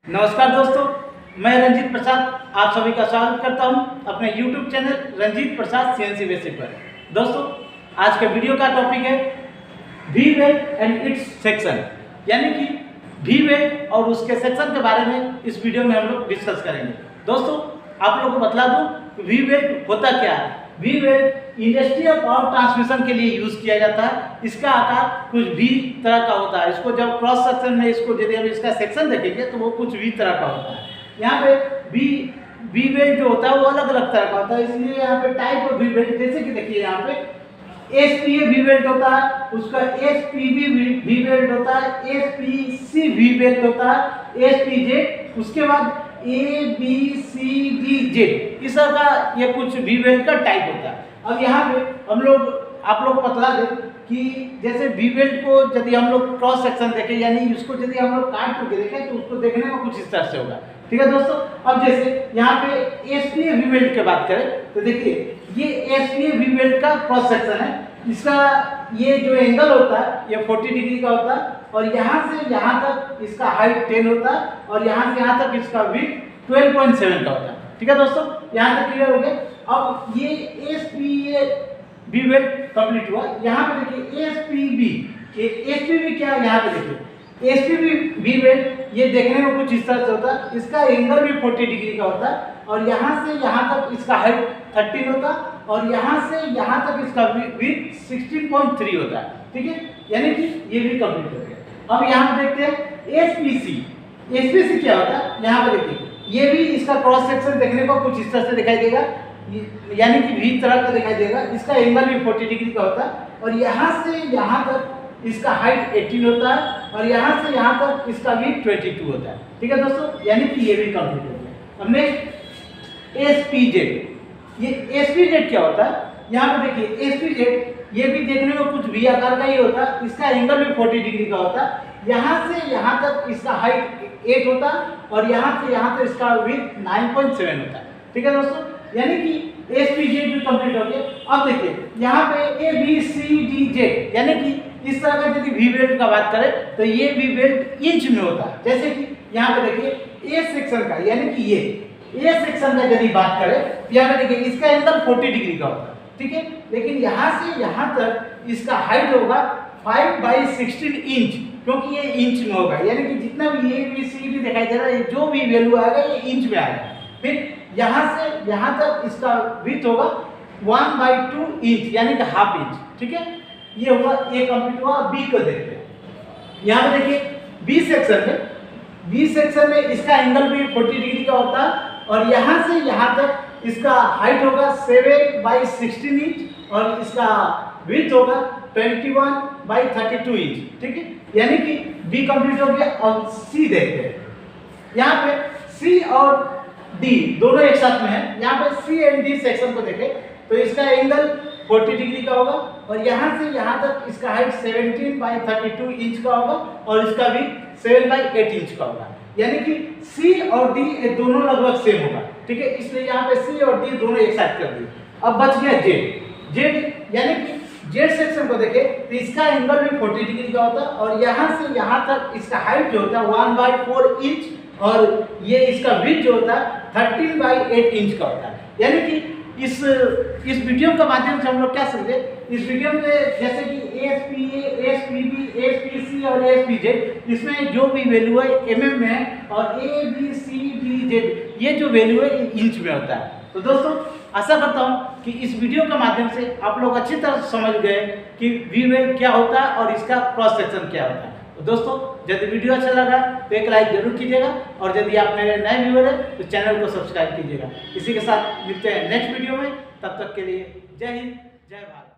नमस्कार दोस्तों, मैं रंजीत प्रसाद आप सभी का स्वागत करता हूं अपने YouTube channel Ranjeet Prasad CNC basic पर। दोस्तों, आज के वीडियो का टॉपिक है V belt and its section, यानी कि वी वेल्ड और उसके सेक्शन के बारे में इस वीडियो में हम लोग डिस्कस करेंगे। दोस्तों, आप लोगों को बतला दूं वी वेल्ड होता क्या है। V belt industrial power transmission के लिए यूज किया जाता है। इसका आकार कुछ वी तरह का होता है। इसको जब क्रॉस सेक्शन में इसको यदि हम इसका सेक्शन देखेंगे तो वो कुछ वी तरह का होता है। यहाँ पे वी वेल्ड जो होता है वो अलग अलग तरह का होता है, इसलिए यहाँ पे टाइप ऑफ वी वेल्ड, जैसे कि देखिए यहाँ पे एसपीए वी वेल्ड होता है, उसका एसपीबी वी वेल्ड होता है, एसपीसी वी वेल्ड होता है, एसपीजेड, उसके बाद A B C D Z, इस तरह का ये कुछ वी वेल्ड का टाइप होता है। अब यहाँ पे आप लोग को बतला दें कि जैसे वी वेल्ड को यदि हम लोग क्रॉस सेक्शन देखें, यानी उसको यदि हम लोग काट करके देखें तो उसको देखने में कुछ इस तरह से होगा। ठीक है दोस्तों, अब जैसे यहाँ पे एसपीए वी वेल्ड की बात करें तो देखिए ये एसपीए वी वेल्ड का क्रॉस सेक्शन है। इसका ये जो एंगल होता है ये 40 डिग्री का होता है और यहाँ से यहाँ तक इसका हाइट 10 होता है और यहाँ से यहाँ तक इसका विड्थ 12.7 का होता है। ठीक है दोस्तों, यहाँ तक क्लियर हो गया। अब ये एसपीए वी वेल्ड कंप्लीट हुआ। यहाँ पे देखिए एसपीबी क्या है, यहाँ पे देखिए एसपीबी वी वेल्ड ये देखने में कुछ इस तरह से होता है। इसका एंगल भी 40 डिग्री का होता है और यहाँ से यहाँ तक इसका हाइट 13 होता है और यहाँ से यहाँ तक इसका विड्थ 16.3 होता है। ठीक है, यानी कि ये भी कंप्लीट हो गया। अब यहाँ पे देखते हैं एसपीसी क्या होता है। यहाँ पे देखिए ये भी इसका क्रॉस सेक्शन देखने को कुछ इस तरह से दिखाई देगा, यानी कि वी तरह का दिखाई देगा। इसका एंगल भी 40 डिग्री का होता है और यहाँ से यहाँ तक इसका हाइट 18 होता है और यहाँ से यहाँ तक इसका विड्थ 22 होता है। ठीक है दोस्तों, यानी कि ये भी कंप्लीट हो गया। अब नेक्स्ट एसपीजेड, ये एसपीजेड क्या होता है। यहाँ पे देखिए एसपीजेड ये भी देखने में कुछ वी आकार का ही होता है। इसका एंगल भी 40 डिग्री का होता है। यहाँ से यहाँ तक इसका हाइट 8 होता है और यहाँ से यहाँ तक इसका विड्थ 9.7 होता है। ठीक है दोस्तों, यानी कि एसपीजेड भी कंप्लीट हो गया। अब देखिए यहाँ पे A B C D Z, यानी कि इस तरह का यदि वी वेल्ड का बात करें तो ये वी वेल्ड इंच में होता है। जैसे कि यहाँ पे देखिए ए सेक्शन का, यानी कि ये ए सेक्शन का यदि बात करें यहाँ पे देखिए इसका एंगल 40 डिग्री का होता है। ठीक है, लेकिन यहाँ से यहाँ तक इसका हाइट होगा 5/16 इंच, क्योंकि ये इंच में होगा, यानी कि जितना भी ए बी सी डी दिखाई दे रहा है जो भी वैल्यू आएगा ये इंच में आएगा। फिर यहाँ से यहाँ तक इसका विड्थ होगा 1/2 इंच, यानी कि हाफ इंच। ठीक है, ये हुआ ए कंप्लीट हुआ। बी को देखते हैं। यहाँ पे देखिए बी सेक्शन में इसका एंगल भी 40 डिग्री का होता है और यहाँ से यहाँ तक इसका हाइट होगा 7/16 इंच और इसका विड्थ होगा 21/32 इंच। ठीक है, यानी कि बी कंप्लीट हो गया। अब सी देखते हैं। यहाँ पे सी और डी दोनों एक साथ में है। यहाँ पे सी एंड डी सेक्शन को देखें तो इसका एंगल 40 डिग्री का होगा और यहाँ से यहाँ तक इसका हाइट 17/32 इंच का होगा और इसका भी 7/8 इंच का होगा, यानी कि सी और डी ये दोनों लगभग सेम होगा। ठीक है, इसलिए यहाँ पे सी और डी दोनों एक साथ कर दिए। अब बच गया जेड, यानी कि जेड सेक्शन को देखें तो इसका एंगल भी 40 डिग्री का होता है और यहाँ से यहाँ तक इसका हाइट जो होता है 1/4 इंच और ये इसका विड्थ जो होता है 13/8 इंच का होता है। यानी कि इस वीडियो के माध्यम से हम लोग क्या समझे, इस वीडियो में जैसे कि एसपीए, एसपीबी, एसपीसी और एसपीजेड, इसमें जो भी वैल्यू है एमएम में है और A B C D Z ये जो वैल्यू है इंच में होता है। तो दोस्तों, आशा करता हूँ कि इस वीडियो के माध्यम से आप लोग अच्छी तरह समझ गए कि वी वेल्ड क्या होता है और इसका क्रॉस सेक्शन क्या होता है। तो दोस्तों, यदि वीडियो अच्छा लगा तो एक लाइक जरूर कीजिएगा और यदि आप मेरे नए व्यूअर हैं तो चैनल को सब्सक्राइब कीजिएगा। इसी के साथ मिलते हैं नेक्स्ट वीडियो में, तब तक के लिए जय हिंद, जय भारत।